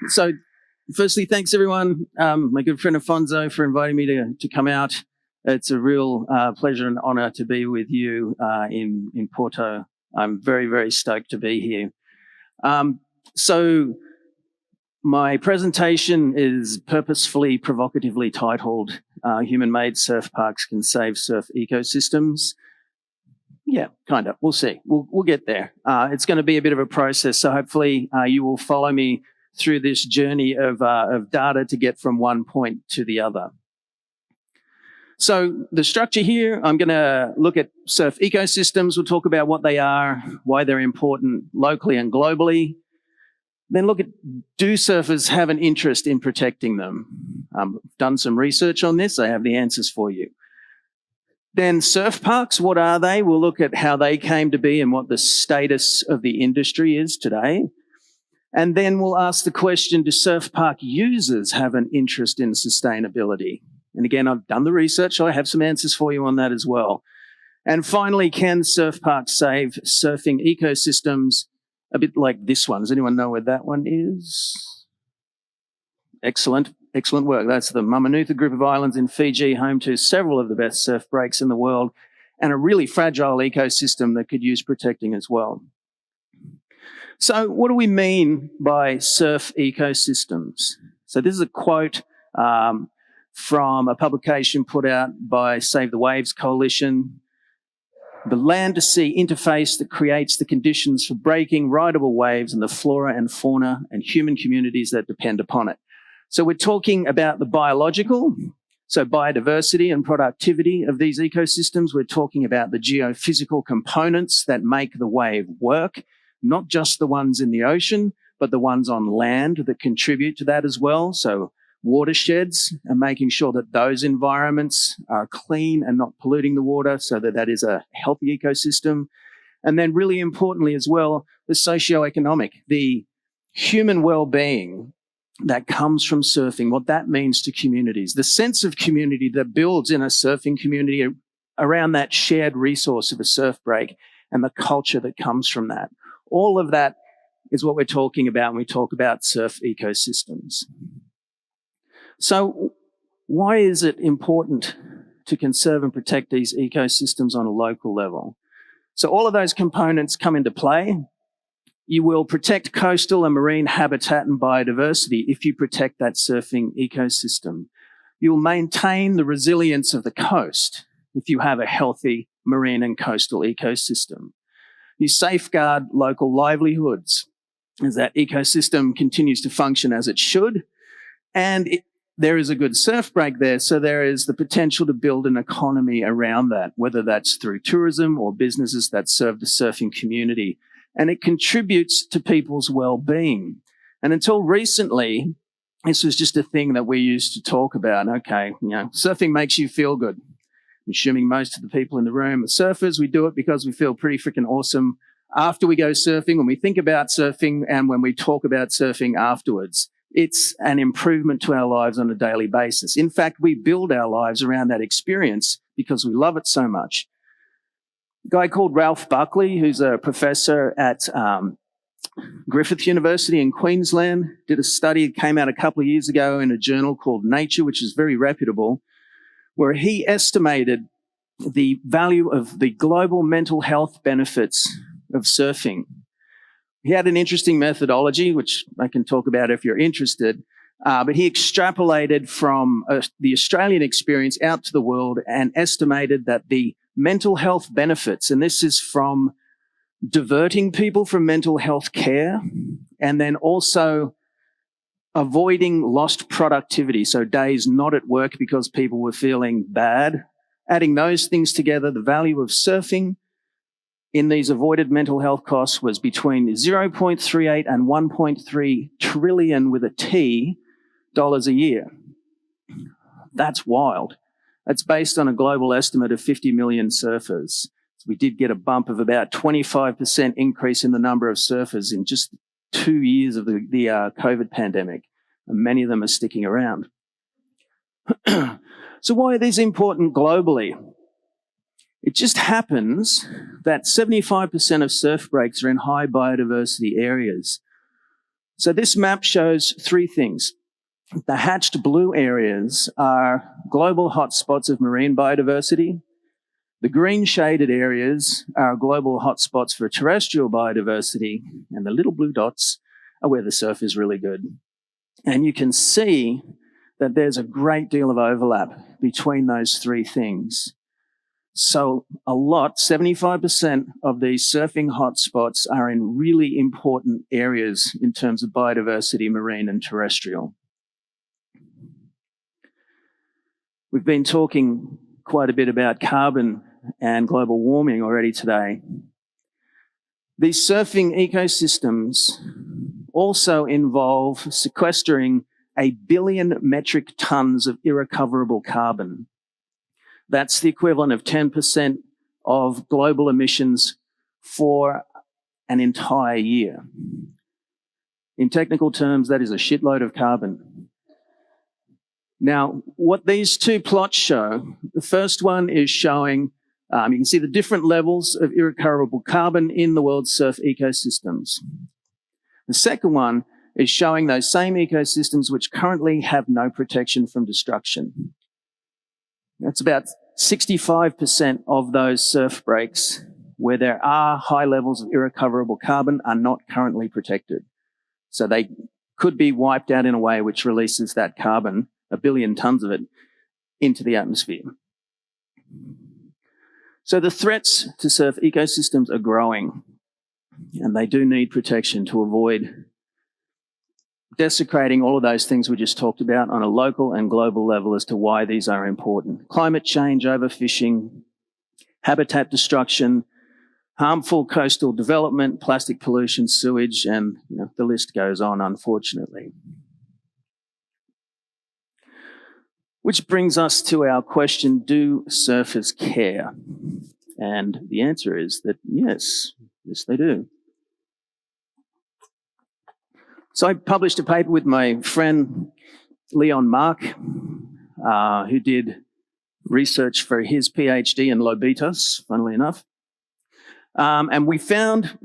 So, firstly, thanks everyone. My good friend Afonso for inviting me to come out. It's a real pleasure and honour to be with you in Porto. I'm very, very stoked to be here. So, my presentation is purposefully, provocatively titled Human-Made Surf Parks Can Save Surf Ecosystems. Yeah, kind of. We'll see. We'll get there. It's going to be a bit of a process, so hopefully you will follow me through this journey of data to get from one point to the other. So the structure here, I'm going to look at surf ecosystems. We'll talk about what they are, why they're important locally and globally. Then look at, do surfers have an interest in protecting them? I've done some research on this. I have the answers for you. Then surf parks, what are they? We'll look at how they came to be and what the status of the industry is today. And then we'll ask the question, do surf park users have an interest in sustainability? And again, I've done the research, so I have some answers for you on that as well. And finally, can surf parks save surfing ecosystems? A bit like this one. Does anyone know where that one is? Excellent, excellent work. That's the Mamanuca group of islands in Fiji, home to several of the best surf breaks in the world, and a really fragile ecosystem that could use protecting as well. So what do we mean by surf ecosystems? So this is a quote from a publication put out by Save the Waves Coalition. The land-to-sea interface that creates the conditions for breaking rideable waves and the flora and fauna and human communities that depend upon it. So we're talking about the biological, so biodiversity and productivity of these ecosystems. We're talking about the geophysical components that make the wave work, not just the ones in the ocean, but the ones on land that contribute to that as well. So watersheds and making sure that those environments are clean and not polluting the water so that that is a healthy ecosystem. And then really importantly as well, the socioeconomic, the human well-being that comes from surfing, what that means to communities, the sense of community that builds in a surfing community around that shared resource of a surf break and the culture that comes from that. All of that is what we're talking about when we talk about surf ecosystems. So why is it important to conserve and protect these ecosystems on a local level? So all of those components come into play. You will protect coastal and marine habitat and biodiversity if you protect that surfing ecosystem. You'll maintain the resilience of the coast if you have a healthy marine and coastal ecosystem. You safeguard local livelihoods as that ecosystem continues to function as it should. And there is a good surf break there, so there is the potential to build an economy around that, whether that's through tourism or businesses that serve the surfing community. And it contributes to people's well-being. And until recently, this was just a thing that we used to talk about. Okay, surfing makes you feel good. I'm assuming most of the people in the room are surfers. We do it because we feel pretty freaking awesome after we go surfing, when we think about surfing, and when we talk about surfing afterwards. It's an improvement to our lives on a daily basis. In fact, we build our lives around that experience because we love it so much. A guy called Ralph Buckley, who's a professor at Griffith University in Queensland, did a study that came out a couple of years ago in a journal called Nature, which is very reputable, where he estimated the value of the global mental health benefits of surfing. He had an interesting methodology, which I can talk about if you're interested, but he extrapolated from the Australian experience out to the world and estimated that the mental health benefits, and this is from diverting people from mental health care and then also avoiding lost productivity, so days not at work because people were feeling bad. Adding those things together, the value of surfing in these avoided mental health costs was between 0.38 and 1.3 trillion with a T dollars a year. That's wild. That's based on a global estimate of 50 million surfers. So we did get a bump of about 25% increase in the number of surfers in just 2 years of the COVID pandemic, and many of them are sticking around. So why are these important globally? It just happens that 75% of surf breaks are in high biodiversity areas. So this map shows three things. The hatched blue areas are global hotspots of marine biodiversity. The green shaded areas are global hotspots for terrestrial biodiversity, and the little blue dots are where the surf is really good. And you can see that there's a great deal of overlap between those three things. So a lot, 75% of these surfing hotspots are in really important areas in terms of biodiversity, marine and terrestrial. We've been talking quite a bit about carbon and global warming already today. These surfing ecosystems also involve sequestering 1 billion metric tons of irrecoverable carbon. That's the equivalent of 10% of global emissions for an entire year. In technical terms, that is a shitload of carbon. Now, what these two plots show, the first one is showing, you can see the different levels of irrecoverable carbon in the world's surf ecosystems. The second one is showing those same ecosystems which currently have no protection from destruction. That's about 65% of those surf breaks where there are high levels of irrecoverable carbon are not currently protected. So they could be wiped out in a way which releases that carbon, 1 billion tons of it, into the atmosphere. So the threats to surf ecosystems are growing, and they do need protection to avoid desecrating all of those things we just talked about on a local and global level as to why these are important. Climate change, overfishing, habitat destruction, harmful coastal development, plastic pollution, sewage, and the list goes on, unfortunately. Which brings us to our question, do surfers care? And the answer is that yes, they do. So I published a paper with my friend Leon Mark, who did research for his PhD in Lobitos, funnily enough. And we found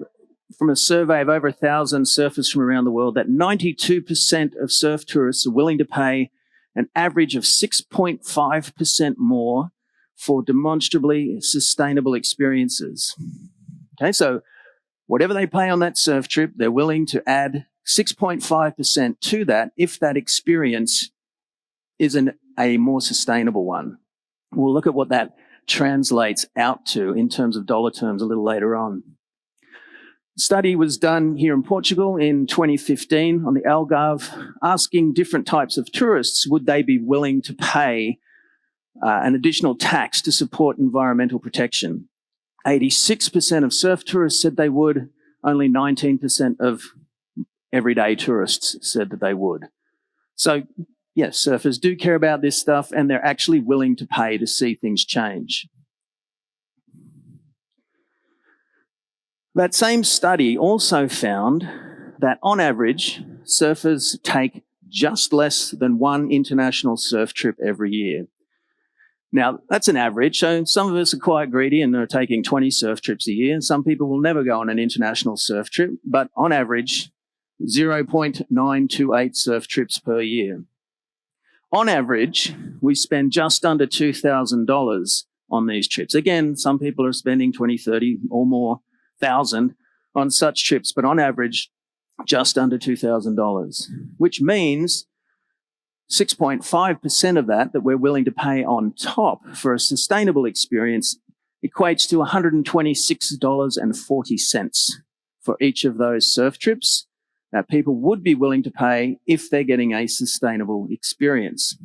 from a survey of over 1,000 surfers from around the world that 92% of surf tourists are willing to pay an average of 6.5% more for demonstrably sustainable experiences. Okay, so whatever they pay on that surf trip, they're willing to add 6.5% to that if that experience is a more sustainable one. We'll look at what that translates out to in terms of dollar terms a little later on. The study was done here in Portugal in 2015 on the Algarve, asking different types of tourists, would they be willing to pay an additional tax to support environmental protection? 86% of surf tourists said they would, only 19% of everyday tourists said that they would. So, yes, surfers do care about this stuff and they're actually willing to pay to see things change. That same study also found that on average, surfers take just less than one international surf trip every year. Now, that's an average, so some of us are quite greedy and are taking 20 surf trips a year. Some people will never go on an international surf trip, but on average, 0.928 surf trips per year. On average, we spend just under $2,000 on these trips. Again, some people are spending 20, 30 or more thousand on such trips, but on average, just under $2,000, which means 6.5% of that we're willing to pay on top for a sustainable experience equates to $126.40 for each of those surf trips that people would be willing to pay if they're getting a sustainable experience.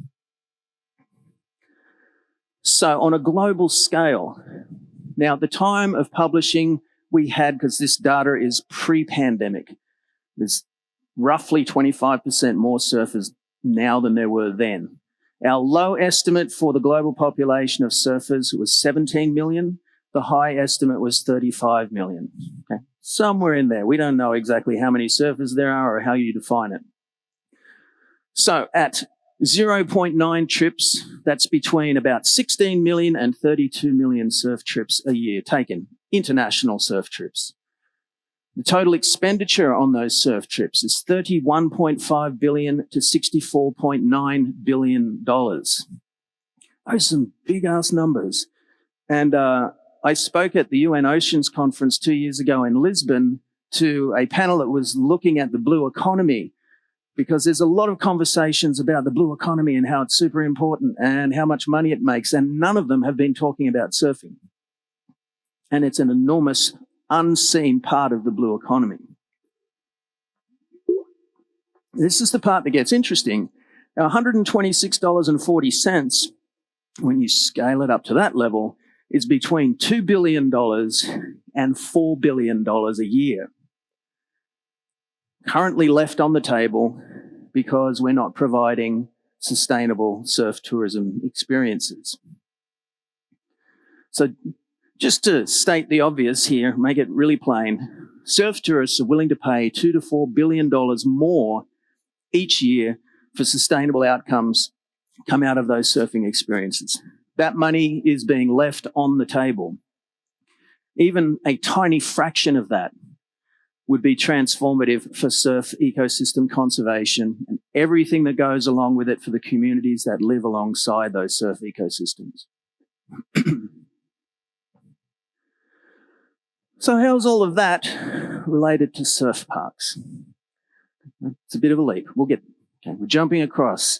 So on a global scale, now at the time of publishing, we had, because this data is pre-pandemic, there's roughly 25% more surfers now than there were then. Our low estimate for the global population of surfers was 17 million. The high estimate was 35 million. Okay. Somewhere in there. We don't know exactly how many surfers there are or how you define it. So at 0.9 trips, that's between about 16 million and 32 million surf trips a year taken, international surf trips. The total expenditure on those surf trips is $31.5 billion to $64.9 billion. Those are some big-ass numbers. And I spoke at the UN Oceans Conference 2 years ago in Lisbon to a panel that was looking at the blue economy, because there's a lot of conversations about the blue economy and how it's super important and how much money it makes, and none of them have been talking about surfing. And it's an enormous, unseen part of the blue economy. This is the part that gets interesting. Now, $126.40, when you scale it up to that level, is between $2 billion and $4 billion a year. Currently left on the table because we're not providing sustainable surf tourism experiences. So just to state the obvious here, make it really plain, surf tourists are willing to pay $2 to $4 billion more each year for sustainable outcomes come out of those surfing experiences. That money is being left on the table. Even a tiny fraction of that would be transformative for surf ecosystem conservation and everything that goes along with it for the communities that live alongside those surf ecosystems. So how's all of that related to surf parks? It's a bit of a leap. We're jumping across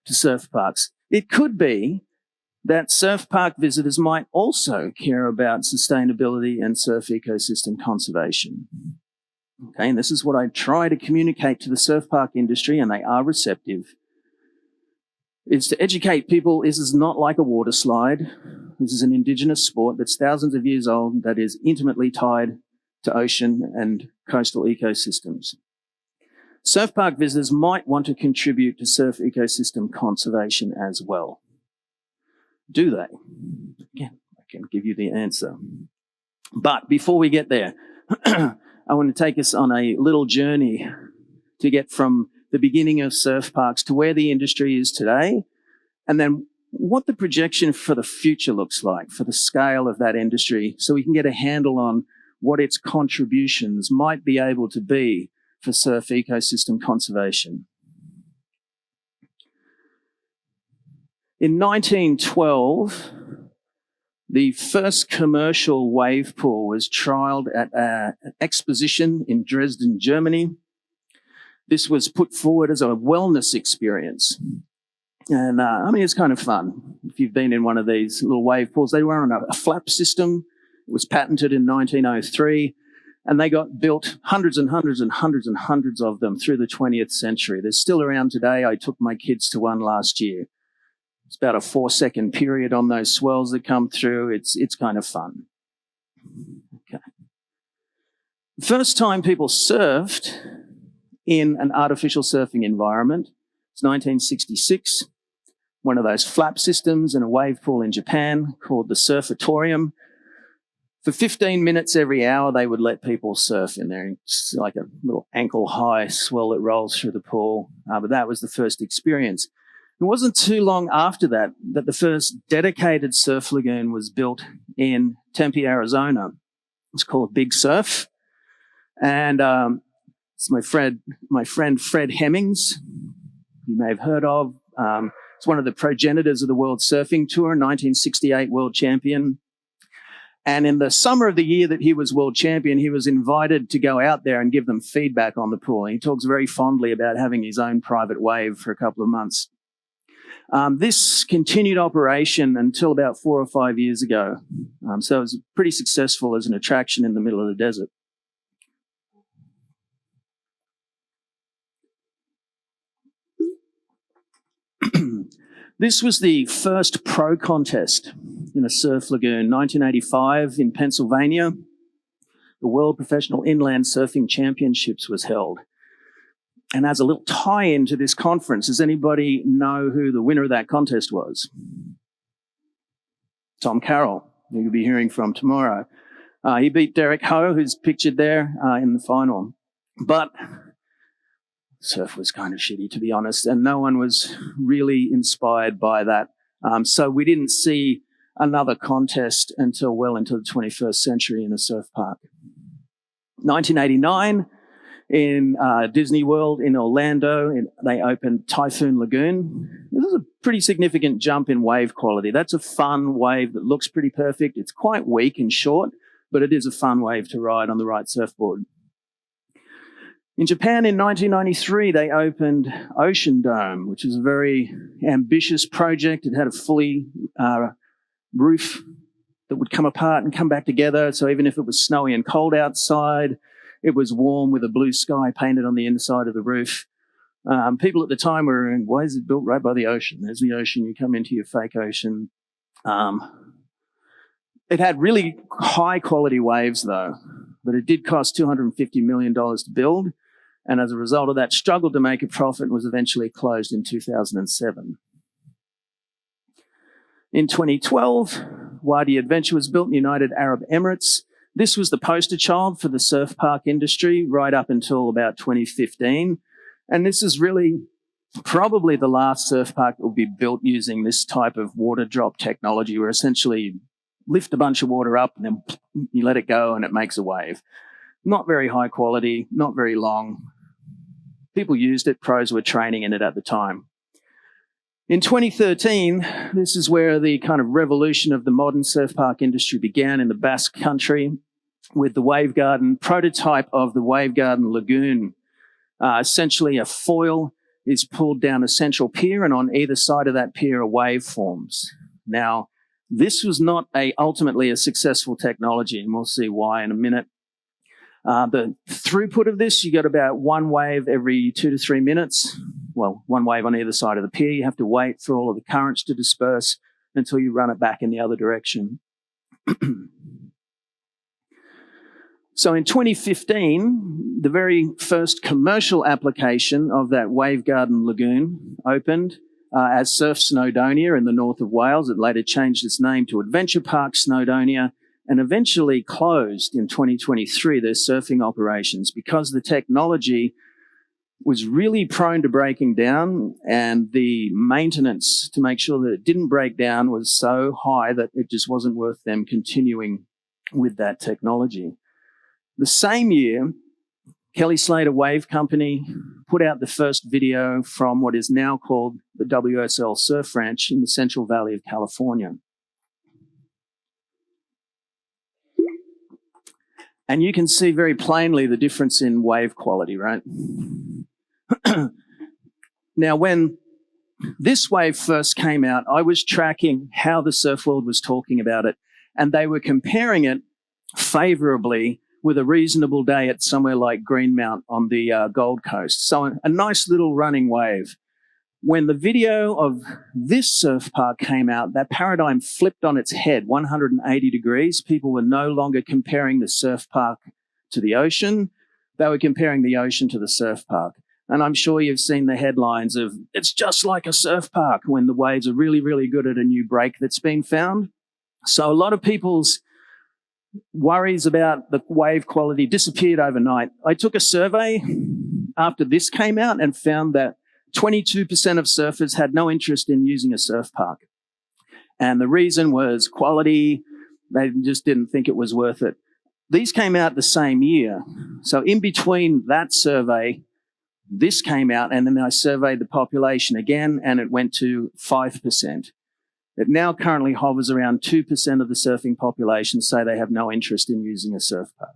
to surf parks. It could be that surf park visitors might also care about sustainability and surf ecosystem conservation. Okay, and this is what I try to communicate to the surf park industry, and they are receptive, is to educate people this is not like a water slide. This is an indigenous sport that's thousands of years old, that is intimately tied to ocean and coastal ecosystems. Surf park visitors might want to contribute to surf ecosystem conservation as well. Do they? Again, I can give you the answer. But before we get there, I want to take us on a little journey to get from the beginning of surf parks to where the industry is today, and then what the projection for the future looks like for the scale of that industry, so we can get a handle on what its contributions might be able to be for surf ecosystem conservation. In 1912, the first commercial wave pool was trialled at an exposition in Dresden, Germany. This was put forward as a wellness experience. And it's kind of fun. If you've been in one of these little wave pools, they were on a flap system. It was patented in 1903. And they got built hundreds and hundreds and hundreds and hundreds of them through the 20th century. They're still around today. I took my kids to one last year. It's about a 4-second period on those swells that come through. It's kind of fun. Okay. The first time people surfed in an artificial surfing environment was 1966. One of those flap systems in a wave pool in Japan called the Surfatorium. For 15 minutes every hour, they would let people surf in there. It's like a little ankle-high swell that rolls through the pool. But that was the first experience. It wasn't too long after that the first dedicated surf lagoon was built in Tempe, Arizona. It's called Big Surf. And it's my friend Fred Hemmings, you may have heard of. It's one of the progenitors of the World Surfing Tour, 1968 world champion. And in the summer of the year that he was world champion, he was invited to go out there and give them feedback on the pool. He talks very fondly about having his own private wave for a couple of months. This continued operation until about 4 or 5 years ago. So it was pretty successful as an attraction in the middle of the desert. This was the first pro contest in a surf lagoon, 1985 in Pennsylvania. The World Professional Inland Surfing Championships was held. And as a little tie-in to this conference, does anybody know who the winner of that contest was? Tom Carroll, who you'll be hearing from tomorrow. He beat Derek Ho, who's pictured there in the final. But surf was kind of shitty, to be honest, and no one was really inspired by that. So we didn't see another contest until well into the 21st century in a surf park. 1989, in Disney World in Orlando, they opened Typhoon Lagoon. This is a pretty significant jump in wave quality. That's a fun wave that looks pretty perfect. It's quite weak and short, but it is a fun wave to ride on the right surfboard. In Japan in 1993, they opened Ocean Dome, which is a very ambitious project. It had a fully roof that would come apart and come back together. So even if it was snowy and cold outside, it was warm with a blue sky painted on the inside of the roof. People at the time were, why is it built right by the ocean? There's the ocean. You come into your fake ocean. It had really high quality waves though, but it did cost $250 million to build. And as a result of that, struggled to make a profit and was eventually closed in 2007. In 2012, Wadi Adventure was built in the United Arab Emirates. This was the poster child for the surf park industry right up until about 2015. And this is really probably the last surf park that will be built using this type of water drop technology, where essentially you lift a bunch of water up and then you let it go and it makes a wave. Not very high quality, not very long. People used it, pros were training in it at the time. In 2013, this is where the kind of revolution of the modern surf park industry began in the Basque Country with the Wave Garden prototype of the Wave Garden Lagoon. Essentially, a foil is pulled down a central pier, and on either side of that pier are wave forms. Now, this was not ultimately a successful technology, and we'll see why in a minute. The throughput of this, you got about one wave every 2 to 3 minutes. Well, one wave on either side of the pier. You have to wait for all of the currents to disperse until you run it back in the other direction. So in 2015, the very first commercial application of that Wave Garden Lagoon opened as Surf Snowdonia in the north of Wales. It later changed its name to Adventure Park Snowdonia and eventually closed in 2023 their surfing operations because the technology was really prone to breaking down, and the maintenance to make sure that it didn't break down was so high that it just wasn't worth them continuing with that technology. The same year, Kelly Slater Wave Company put out the first video from what is now called the WSL Surf Ranch in the Central Valley of California. And you can see very plainly the difference in wave quality, right? Now, when this wave first came out, I was tracking how the surf world was talking about it, and they were comparing it favorably with a reasonable day at somewhere like Greenmount on the Gold Coast. So a nice little running wave. When the video of this surf park came out, that paradigm flipped on its head, 180 degrees. People were no longer comparing the surf park to the ocean. They were comparing the ocean to the surf park. And I'm sure you've seen the headlines of, it's just like a surf park, when the waves are really, really good at a new break that's been found. So a lot of people's worries about the wave quality disappeared overnight. I took a survey after this came out and found that 22% of surfers had no interest in using a surf park. And the reason was quality. They just didn't think it was worth it. These came out the same year. So in between that survey, this came out, and then I surveyed the population again, and it went to 5%. It now currently hovers around 2% of the surfing population say they have no interest in using a surf park.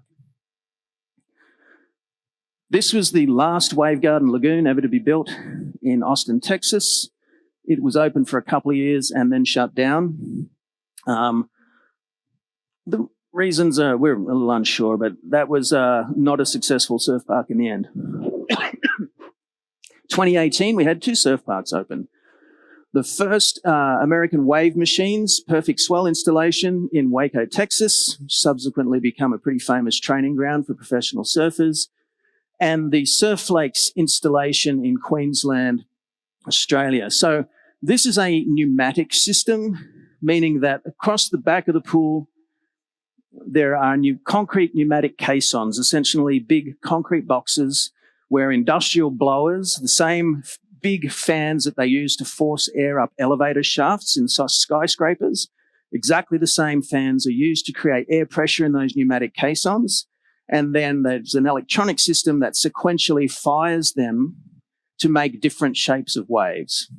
This was the last Wave Garden Lagoon ever to be built in Austin, Texas. It was open for a couple of years and then shut down. The reasons are, we're a little unsure, but that was not a successful surf park in the end. 2018, we had 2 surf parks open. The first American Wave Machines Perfect Swell installation in Waco, Texas, subsequently become a pretty famous training ground for professional surfers, and the Surf Flakes installation in Queensland, Australia. So this is a pneumatic system, meaning that across the back of the pool, there are new concrete pneumatic caissons, essentially big concrete boxes where industrial blowers, the same big fans that they use to force air up elevator shafts in skyscrapers, exactly the same fans are used to create air pressure in those pneumatic caissons. And then there's an electronic system that sequentially fires them to make different shapes of waves.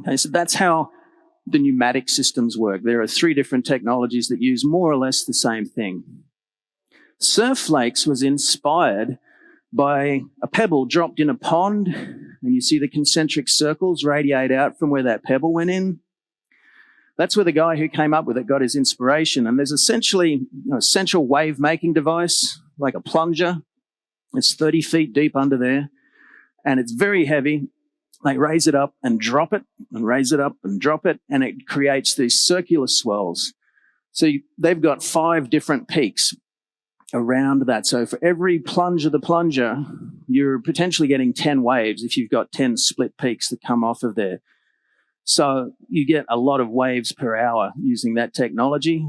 Okay, so that's how the pneumatic systems work. There are 3 different technologies that use more or less the same thing. Surf flakes was inspired by a pebble dropped in a pond, and you see the concentric circles radiate out from where that pebble went in. That's where the guy who came up with it got his inspiration. And there's essentially a central wave-making device, like a plunger. It's 30 feet deep under there, and it's very heavy. They raise it up and drop it, and raise it up and drop it, and it creates these circular swells. So they've got 5 different peaks around that. So for every plunge of the plunger, you're potentially getting 10 waves if you've got 10 split peaks that come off of there. So you get a lot of waves per hour using that technology,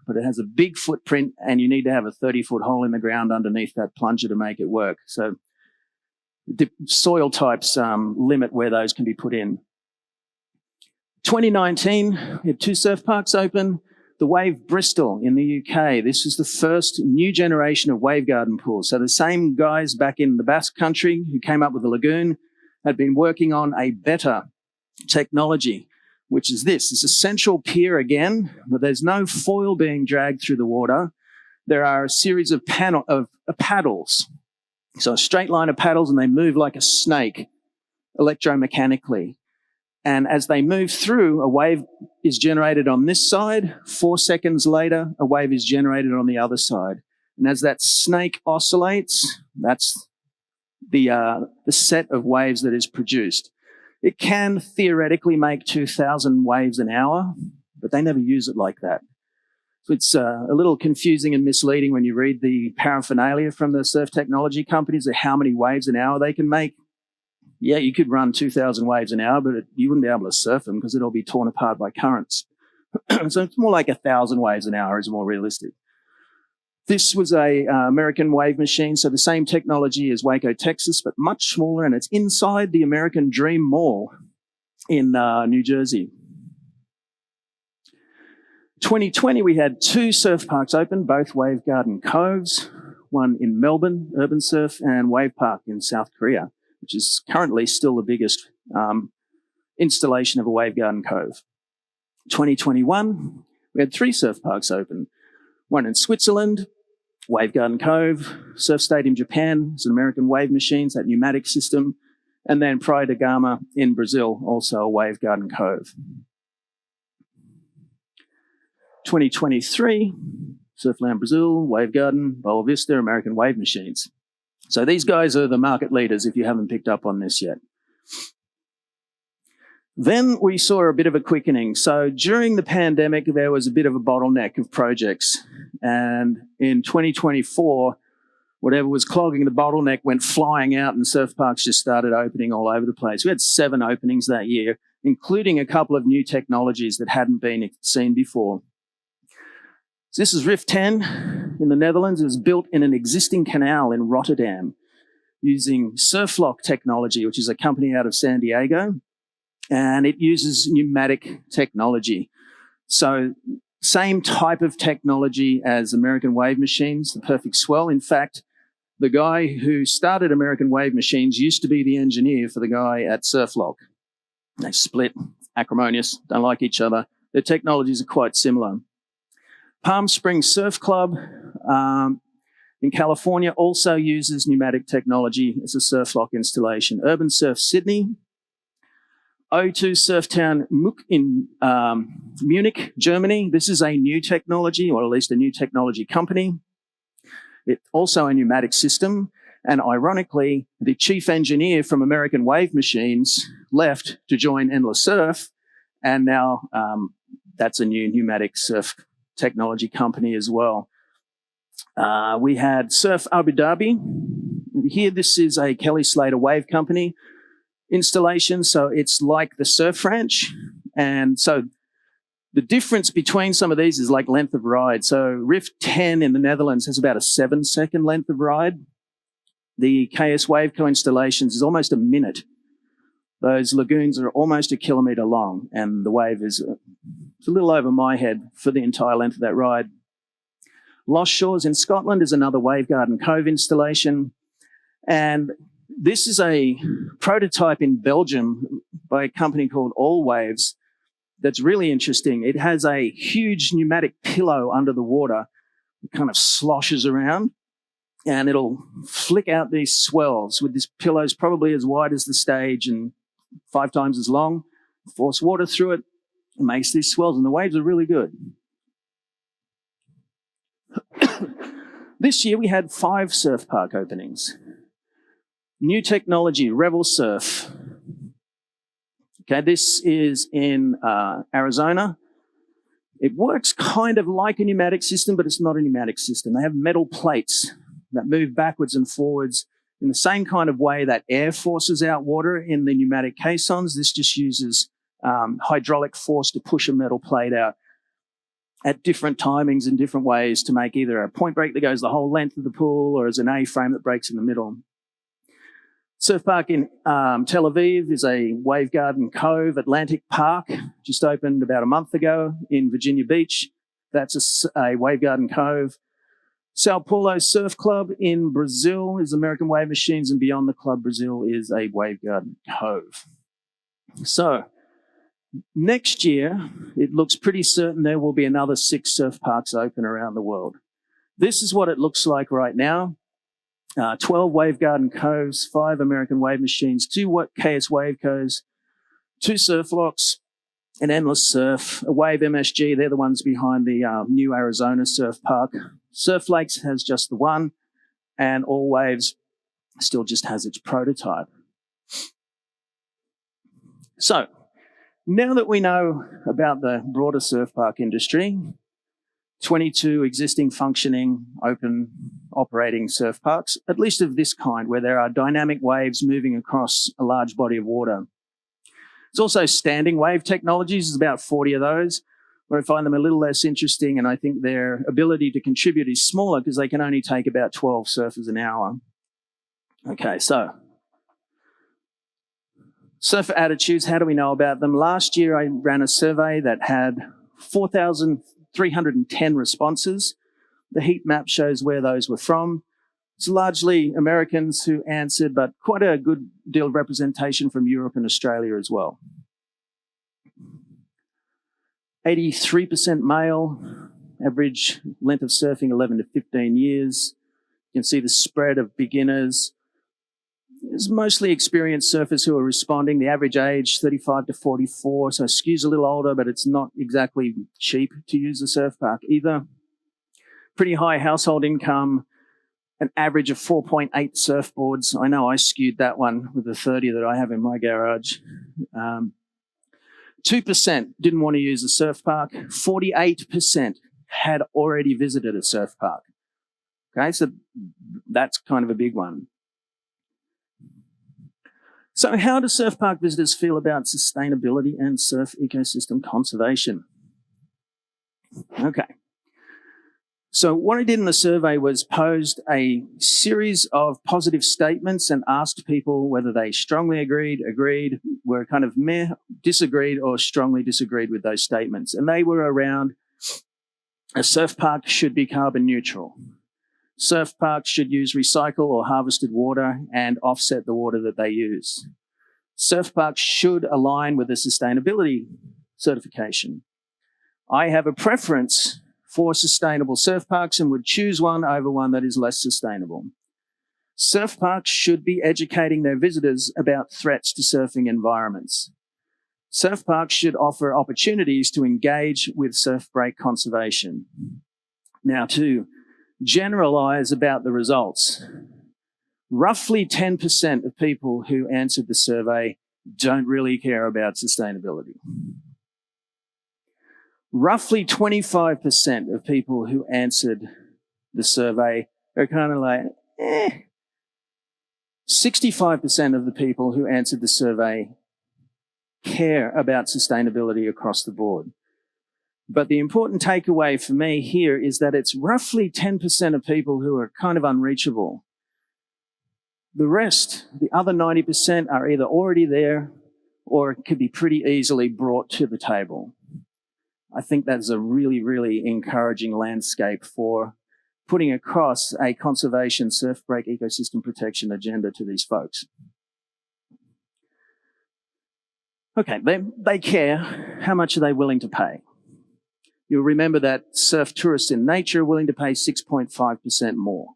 but it has a big footprint, and you need to have a 30-foot hole in the ground underneath that plunger to make it work. So the soil types limit where those can be put in. 2019, we had 2 surf parks open. The Wave Bristol in the UK. This was the first new generation of wave garden pools. So the same guys back in the Basque Country who came up with the lagoon had been working on a better technology, which is this. It's a central pier again, but there's no foil being dragged through the water. There are a series of paddles. So a straight line of paddles, and they move like a snake electromechanically. And as they move through, a wave is generated on this side. 4 seconds later, a wave is generated on the other side. And as that snake oscillates, that's the set of waves that is produced. It can theoretically make 2,000 waves an hour, but they never use it like that. So it's a little confusing and misleading when you read the paraphernalia from the surf technology companies of how many waves an hour they can make. Yeah, you could run 2,000 waves an hour, but you wouldn't be able to surf them because it'll be torn apart by currents. So it's more like 1,000 waves an hour is more realistic. This was a American wave machine, so the same technology as Waco, Texas, but much smaller, and it's inside the American Dream Mall in New Jersey. 2020, we had 2 surf parks open, both Wave Garden Coves, one in Melbourne, Urban Surf, and Wave Park in South Korea, which is currently still the biggest installation of a Wave Garden Cove. 2021, we had 3 surf parks open. One in Switzerland, Wave Garden Cove, Surf Stadium Japan, it's an American wave machines, that pneumatic system, and then Praia da Gama in Brazil, also a Wave Garden Cove. 2023, Surfland Brazil, Wave Garden, Boa Vista, American wave machines. So these guys are the market leaders if you haven't picked up on this yet. Then we saw a bit of a quickening. So during the pandemic, there was a bit of a bottleneck of projects. And in 2024, whatever was clogging the bottleneck went flying out, and surf parks just started opening all over the place. We had 7 openings that year, including a couple of new technologies that hadn't been seen before. So this is Rift 10 in the Netherlands. It was built in an existing canal in Rotterdam using SurfLock technology, which is a company out of San Diego, and it uses pneumatic technology. So same type of technology as American wave machines, the perfect swell. In fact, the guy who started American wave machines used to be the engineer for the guy at SurfLock. They split, acrimonious, don't like each other. Their technologies are quite similar. Palm Springs Surf Club in California also uses pneumatic technology as a SurfLock installation. Urban Surf Sydney, O2 Surf Town Muck in Munich, Germany. This is a new technology, or at least a new technology company. It's also a pneumatic system. And ironically, the chief engineer from American Wave Machines left to join Endless Surf. And now that's a new pneumatic surf technology company as well. We had Surf Abu Dhabi. Here, this is a Kelly Slater Wave Company installation. So it's like the Surf Ranch. And so the difference between some of these is like length of ride. So Rift 10 in the Netherlands has about a 7-second length of ride. The KS Waveco installations is almost a minute. Those lagoons are almost 1 kilometre long, and the wave is it's a little over my head for the entire length of that ride. Lost Shores in Scotland is another Waveguard and Cove installation. And this is a prototype in Belgium by a company called All Waves that's really interesting. It has a huge pneumatic pillow under the water. It kind of sloshes around, and it'll flick out these swells with this pillows probably as wide as the stage and 5 times as long. Force water through it, it makes these swells, and the waves are really good. This year we had 5 surf park openings. New technology, Revel Surf. Okay, this is in Arizona. It works kind of like a pneumatic system, but it's not a pneumatic system. They have metal plates that move backwards and forwards in the same kind of way that air forces out water in the pneumatic caissons. This just uses hydraulic force to push a metal plate out at different timings in different ways to make either a point break that goes the whole length of the pool or as an A-frame that breaks in the middle. Surf Park in Tel Aviv is a Waveguard and Cove. Atlantic Park just opened about a month ago in Virginia Beach. That's a Waveguard and Cove. Sao Paulo Surf Club in Brazil is American Wave Machines, and Beyond the Club Brazil is a Waveguard and Cove. So next year, it looks pretty certain there will be another 6 surf parks open around the world. This is what it looks like right now. 12 Waveguard and Coves, 5 American Wave Machines, 2 KS Wavecos, 2 Surf Locks, an Endless Surf, a Wave MSG. They're the ones behind the new Arizona Surf Park. Surf Lakes has just the one, and All Waves still just has its prototype. So, now that we know about the broader surf park industry, 22 existing functioning, open, operating surf parks, at least of this kind, where there are dynamic waves moving across a large body of water. There's also standing wave technologies. There's about 40 of those, where I find them a little less interesting, and I think their ability to contribute is smaller because they can only take about 12 surfers an hour. Okay, so surfer attitudes, how do we know about them? Last year, I ran a survey that had 4,310 responses. The heat map shows where those were from. It's largely Americans who answered, but quite a good deal of representation from Europe and Australia as well. 83% male, average length of surfing 11 to 15 years. You can see the spread of beginners. It's mostly experienced surfers who are responding. The average age, 35 to 44, so skews a little older, but it's not exactly cheap to use a surf park either. Pretty high household income, an average of 4.8 surfboards. I know I skewed that one with the 30 that I have in my garage. 2% didn't want to use a surf park. 48% had already visited a surf park. Okay, so that's kind of a big one. So how do surf park visitors feel about sustainability and surf ecosystem conservation? Okay. So what I did in the survey was posed a series of positive statements and asked people whether they strongly agreed, were kind of meh, disagreed, or strongly disagreed with those statements. And they were around a surf park should be carbon neutral. Surf parks should use recycled or harvested water and offset the water that they use. Surf parks should align with the sustainability certification. I have a preference for sustainable surf parks and would choose one over one that is less sustainable. Surf parks should be educating their visitors about threats to surfing environments. Surf parks should offer opportunities to engage with surf break conservation. Now, to generalize about the results, roughly 10% of people who answered the survey don't really care about sustainability. Roughly 25% of people who answered the survey are kind of like, 65% of the people who answered the survey care about sustainability across the board. But the important takeaway for me here is that it's roughly 10% of people who are kind of unreachable. The rest, the other 90%, are either already there or it could be pretty easily brought to the table. I think that's a really, really encouraging landscape for putting across a conservation surf break ecosystem protection agenda to these folks. Okay, they care. How much are they willing to pay? You'll remember that surf tourists in nature are willing to pay 6.5% more.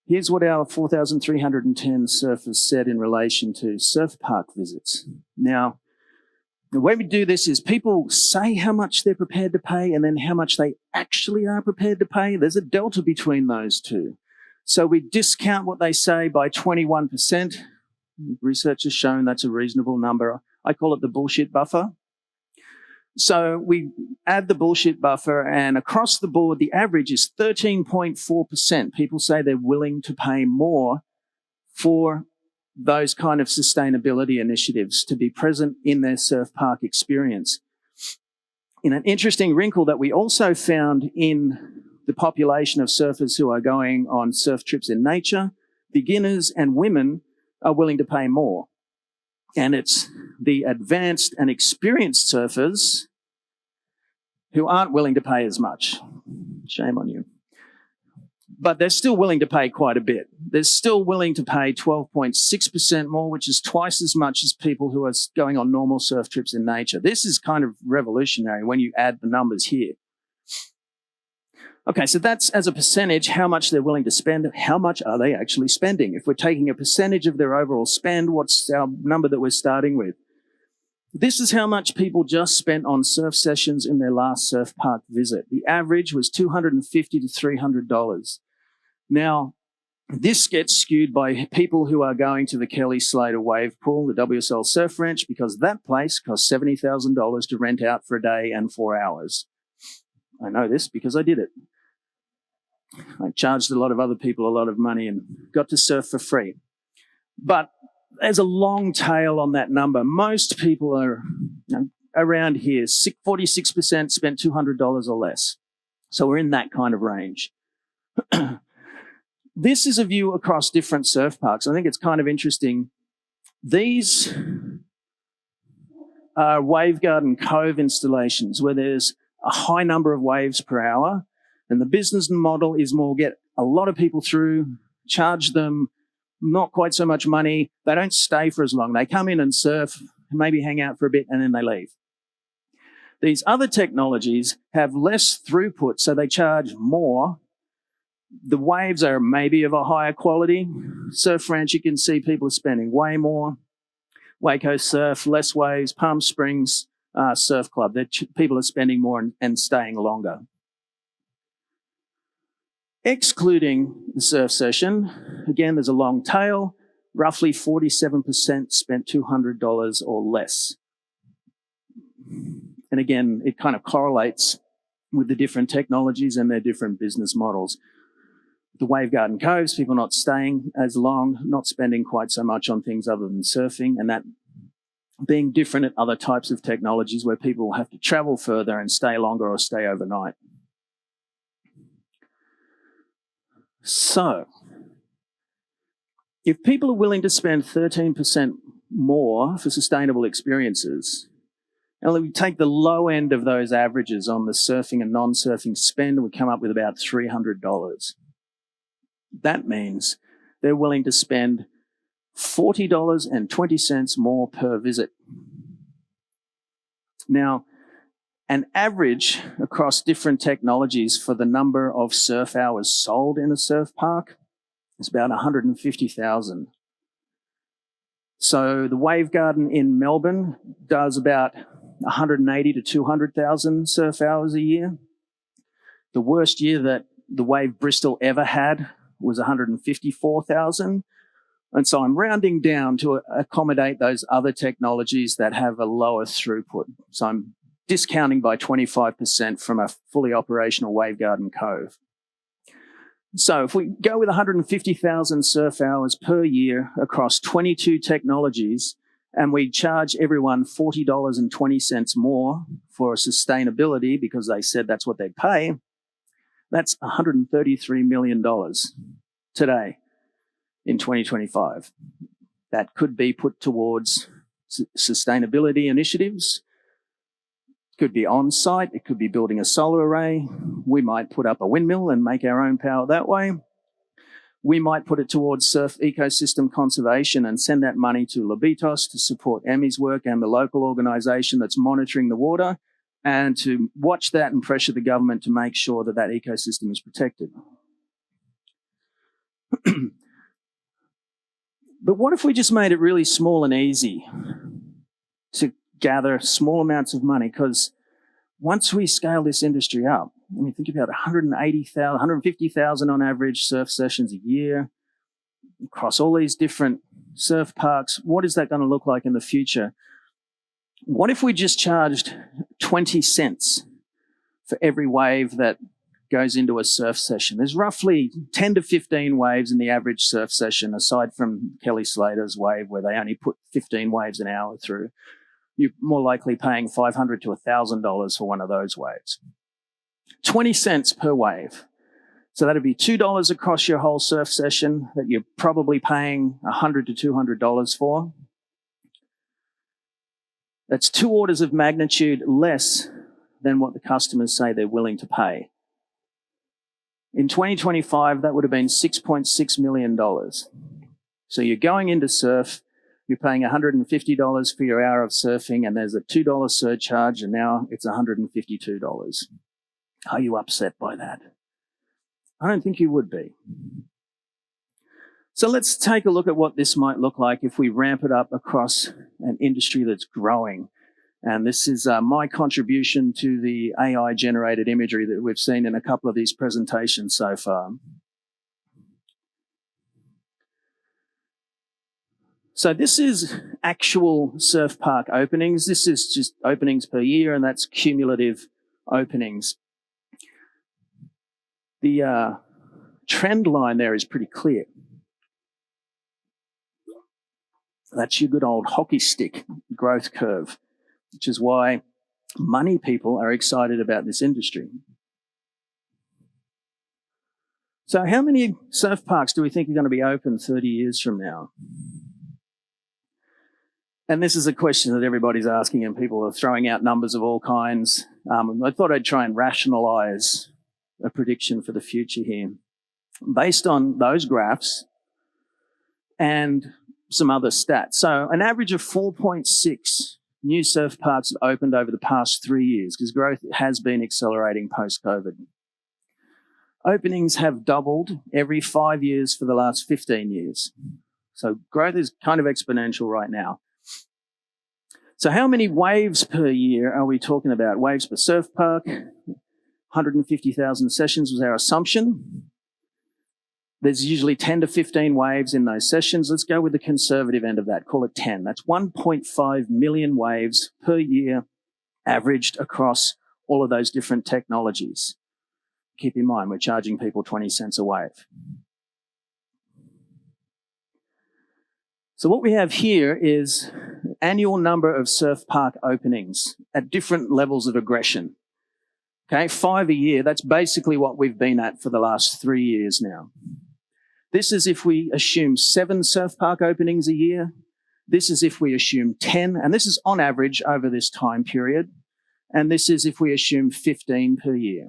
Here's what our 4,310 surfers said in relation to surf park visits. Now, the way we do this is people say how much they're prepared to pay and then how much they actually are prepared to pay. There's a delta between those two. So we discount what they say by 21%. Research has shown that's a reasonable number. I call it the bullshit buffer. So we add the bullshit buffer, and across the board, the average is 13.4%. People say they're willing to pay more for those kind of sustainability initiatives to be present in their surf park experience. In an interesting wrinkle that we also found in the population of surfers who are going on surf trips in nature, beginners and women are willing to pay more. And it's the advanced and experienced surfers who aren't willing to pay as much. Shame on you. But they're still willing to pay quite a bit. They're still willing to pay 12.6% more, which is twice as much as people who are going on normal surf trips in nature. This is kind of revolutionary when you add the numbers here. Okay, so that's as a percentage how much they're willing to spend. How much are they actually spending? If we're taking a percentage of their overall spend, what's our number that we're starting with? This is how much people just spent on surf sessions in their last surf park visit. The average was $250 to $300. Now, this gets skewed by people who are going to the Kelly Slater Wave Pool, the WSL Surf Ranch, because that place costs $70,000 to rent out for a day and 4 hours. I know this because I did it. I charged a lot of other people a lot of money and got to surf for free. But there's a long tail on that number. Most people are around here. 46% spent $200 or less. So we're in that kind of range. This is a view across different surf parks. I think it's kind of interesting. These are Wave Garden Cove installations where there's a high number of waves per hour. And the business model is more get a lot of people through, charge them not quite so much money. They don't stay for as long. They come in and surf, maybe hang out for a bit, and then they leave. These other technologies have less throughput, so they charge more. The waves are maybe of a higher quality. Surf Ranch, you can see people are spending way more. Waco Surf, less waves. Palm Springs Surf Club, people are spending more and staying longer. Excluding the surf session, again, there's a long tail. Roughly 47% spent $200 or less. And again, it kind of correlates with the different technologies and their different business models. The Wave Garden Coves, people not staying as long, not spending quite so much on things other than surfing, and that being different at other types of technologies where people have to travel further and stay longer or stay overnight. So, if people are willing to spend 13% more for sustainable experiences, and we take the low end of those averages on the surfing and non-surfing spend, we come up with about $300. That means they're willing to spend $40.20 more per visit. Now, an average across different technologies for the number of surf hours sold in a surf park is about 150,000. So the Wave Garden in Melbourne does about 180 to 200,000 surf hours a year. The worst year that the Wave Bristol ever had was 154,000. And so I'm rounding down to accommodate those other technologies that have a lower throughput. So I'm discounting by 25% from a fully operational Wave Garden Cove. So if we go with 150,000 surf hours per year across 22 technologies, and we charge everyone $40.20 more for sustainability because they said that's what they'd pay, that's $133 million today in 2025. That could be put towards sustainability initiatives. Could be on-site, it could be building a solar array. We might put up a windmill and make our own power that way. We might put it towards surf ecosystem conservation and send that money to Labitos to support Emmy's work and the local organisation that's monitoring the water, and to watch that and pressure the government to make sure that that ecosystem is protected. But what if we just made it really small and easy to gather small amounts of money? Because once we scale this industry up, I mean, think about 180,000, 150,000 on average surf sessions a year across all these different surf parks. What is that going to look like in the future? What if we just charged 20 cents for every wave that goes into a surf session? There's roughly 10 to 15 waves in the average surf session, aside from Kelly Slater's wave, where they only put 15 waves an hour through. You're more likely paying $500 to $1,000 for one of those waves. 20 cents per wave. So that'd be $2 across your whole surf session that you're probably paying $100 to $200 for. That's 2 orders of magnitude less than what the customers say they're willing to pay. In 2025, that would have been $6.6 million. So you're going into surf, you're paying $150 for your hour of surfing, and there's a $2 surcharge, and now it's $152. Are you upset by that? I don't think you would be. So let's take a look at what this might look like if we ramp it up across an industry that's growing. And this is my contribution to the AI-generated imagery that we've seen in a couple of these presentations so far. So this is actual surf park openings. This is just openings per year, and that's cumulative openings. The trend line there is pretty clear. That's your good old hockey stick growth curve, which is why money people are excited about this industry. So how many surf parks do we think are going to be open 30 years from now? And this is a question that everybody's asking, and people are throwing out numbers of all kinds. I thought I'd try and rationalize a prediction for the future here. Based on those graphs and some other stats. So an average of 4.6 new surf parks have opened over the past 3 years, because growth has been accelerating post-COVID. Openings have doubled every 5 years for the last 15 years. So growth is kind of exponential right now. So how many waves per year are we talking about? Waves per surf park, 150,000 sessions was our assumption. There's usually 10 to 15 waves in those sessions. Let's go with the conservative end of that, call it 10. That's 1.5 million waves per year averaged across all of those different technologies. Keep in mind, we're charging people 20 cents a wave. So what we have here is annual number of surf park openings at different levels of aggression. Okay, 5 a year, that's basically what we've been at for the last 3 years now. This is if we assume 7 surf park openings a year. This is if we assume 10, and this is on average over this time period. And this is if we assume 15 per year.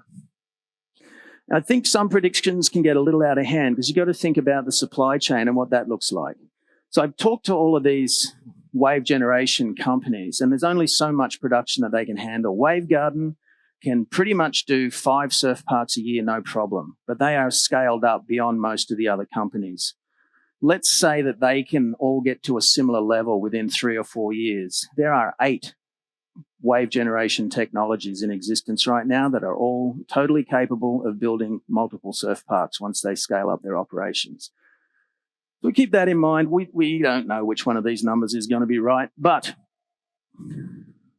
I think some predictions can get a little out of hand, because you've got to think about the supply chain and what that looks like. So I've talked to all of these wave generation companies, and there's only so much production that they can handle. Wavegarden can pretty much do 5 surf parks a year, no problem, but they are scaled up beyond most of the other companies. Let's say that they can all get to a similar level within 3 or 4 years. There are 8 wave generation technologies in existence right now that are all totally capable of building multiple surf parks once they scale up their operations. So keep that in mind. We don't know which one of these numbers is going to be right, but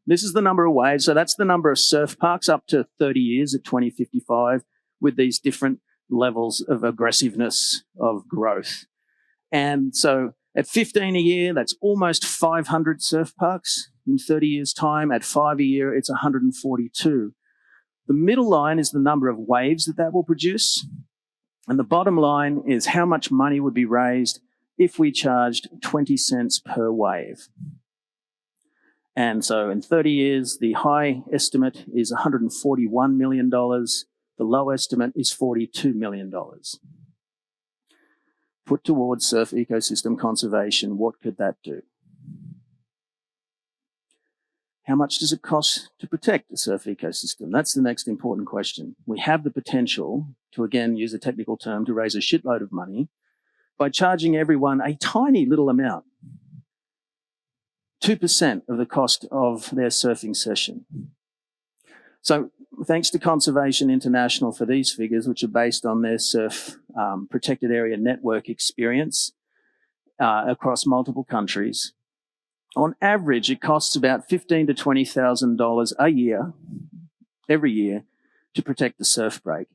this is the number of waves. So that's the number of surf parks up to 30 years at 2055 with these different levels of aggressiveness of growth. And so at 15 a year, that's almost 500 surf parks. In 30 years' time, at 5 a year, it's 142. The middle line is the number of waves that will produce. And the bottom line is how much money would be raised if we charged 20 cents per wave. And so in 30 years, the high estimate is $141 million. The low estimate is $42 million. Put towards surf ecosystem conservation, what could that do? How much does it cost to protect a surf ecosystem? That's the next important question. We have the potential to, again, use a technical term, to raise a shitload of money by charging everyone a tiny little amount, 2% of the cost of their surfing session. So thanks to Conservation International for these figures, which are based on their surf protected area network experience across multiple countries. On average, it costs about $15,000 to $20,000 a year, every year, to protect the surf break.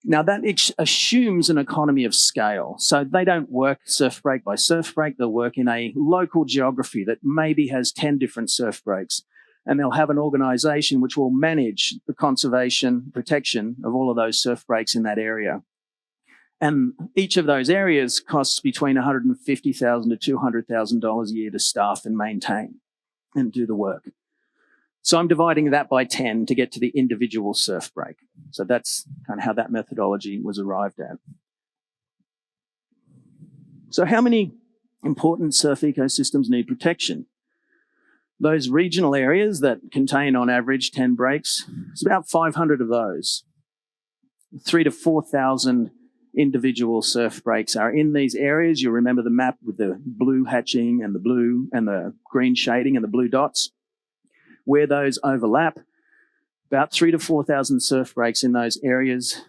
Now, that assumes an economy of scale. So they don't work surf break by surf break. They'll work in a local geography that maybe has 10 different surf breaks. And they'll have an organization which will manage the conservation, protection of all of those surf breaks in that area. And each of those areas costs between $150,000 to $200,000 a year to staff and maintain and do the work. So I'm dividing that by 10 to get to the individual surf break. So that's kind of how that methodology was arrived at. So how many important surf ecosystems need protection? Those regional areas that contain on average 10 breaks, it's about 500 of those. 3,000 to 4,000 individual surf breaks are in these areas. You'll remember the map with the blue hatching and the blue and the green shading and the blue dots. Where those overlap, about 3,000 to 4,000 surf breaks in those areas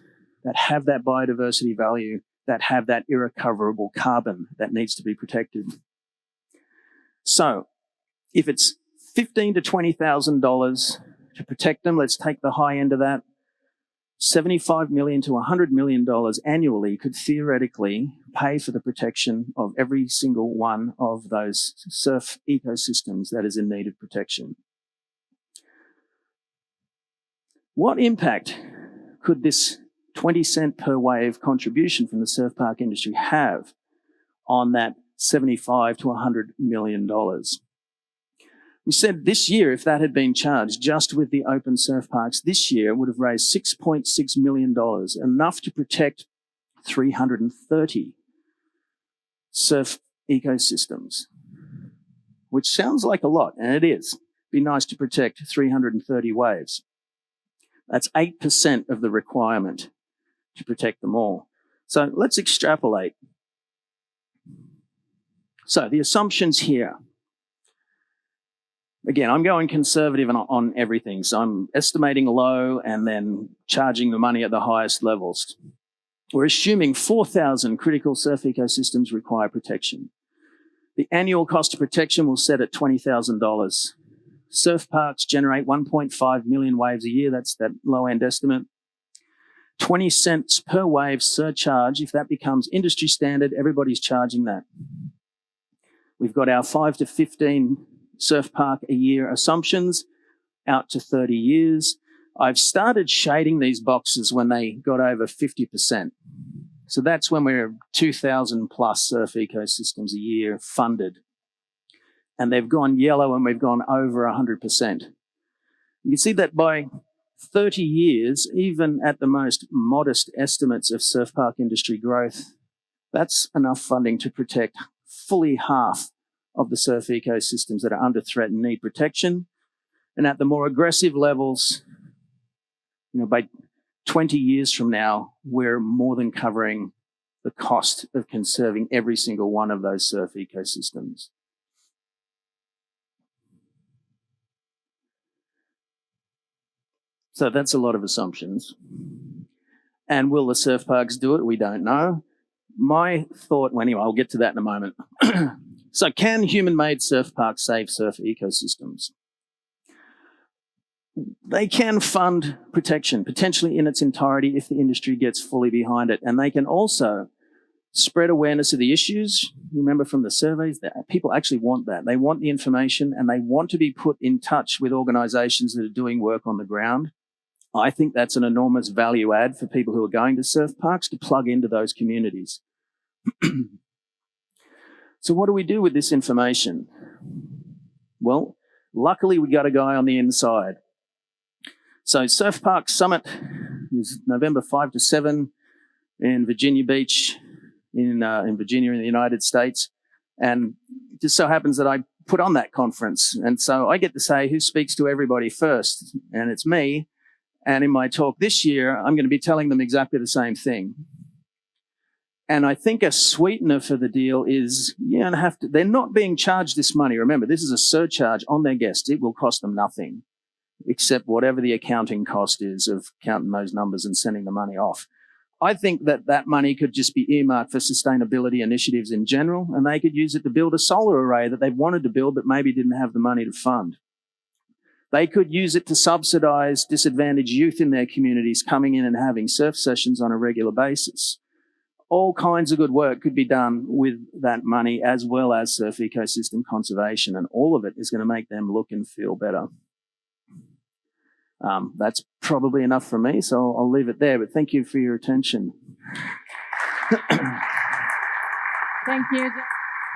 that have that biodiversity value, that have that irrecoverable carbon that needs to be protected. So if it's $15,000 to $20,000 to protect them, let's take the high end of that. $75 million to $100 million annually could theoretically pay for the protection of every single one of those surf ecosystems that is in need of protection. What impact could this 20-cent per wave contribution from the surf park industry have on that $75 to $100 million? We said this year, if that had been charged just with the open surf parks, this year would have raised $6.6 million, enough to protect 330 surf ecosystems, which sounds like a lot, and it is. It'd be nice to protect 330 waves. That's 8% of the requirement to protect them all. So let's extrapolate. So the assumptions here. Again, I'm going conservative on everything. So I'm estimating low and then charging the money at the highest levels. We're assuming 4,000 critical surf ecosystems require protection. The annual cost of protection will set at $20,000. Surf parks generate 1.5 million waves a year. That's that low-end estimate. 20 cents per wave surcharge. If that becomes industry standard, everybody's charging that. We've got our 5 to 15 surf park a year assumptions out to 30 years. I've started shading these boxes when they got over 50%. So that's when we're 2,000 plus surf ecosystems a year funded. And they've gone yellow and we've gone over 100%. You can see that by 30 years, even at the most modest estimates of surf park industry growth, that's enough funding to protect fully half of the surf ecosystems that are under threat and need protection. And at the more aggressive levels, by 20 years from now, we're more than covering the cost of conserving every single one of those surf ecosystems. So that's a lot of assumptions. And will the surf parks do it? We don't know. My thought, well, anyway, I'll get to that in a moment. So can human-made surf parks save surf ecosystems? They can fund protection, potentially in its entirety if the industry gets fully behind it. And they can also spread awareness of the issues. Remember from the surveys that people actually want that. They want the information and they want to be put in touch with organizations that are doing work on the ground. I think that's an enormous value add for people who are going to surf parks to plug into those communities. So what do we do with this information? Well, Luckily, we got a guy on the inside. So Surf Park Summit is November 5 to 7 in Virginia Beach, in Virginia in the United States. And it just so happens that I put on that conference. And so I get to say who speaks to everybody first. And it's me. And in my talk this year, I'm going to be telling them exactly the same thing. And I think a sweetener for the deal is they're not being charged this money. Remember, this is a surcharge on their guests. It will cost them nothing except whatever the accounting cost is of counting those numbers and sending the money off. I think that money could just be earmarked for sustainability initiatives in general, and they could use it to build a solar array that they've wanted to build but maybe didn't have the money to fund. They could use it to subsidize disadvantaged youth in their communities coming in and having surf sessions on a regular basis. All kinds of good work could be done with that money, as well as surf ecosystem conservation, and all of it is going to make them look and feel better. That's probably enough from me, so I'll leave it there, but thank you for your attention. Thank you.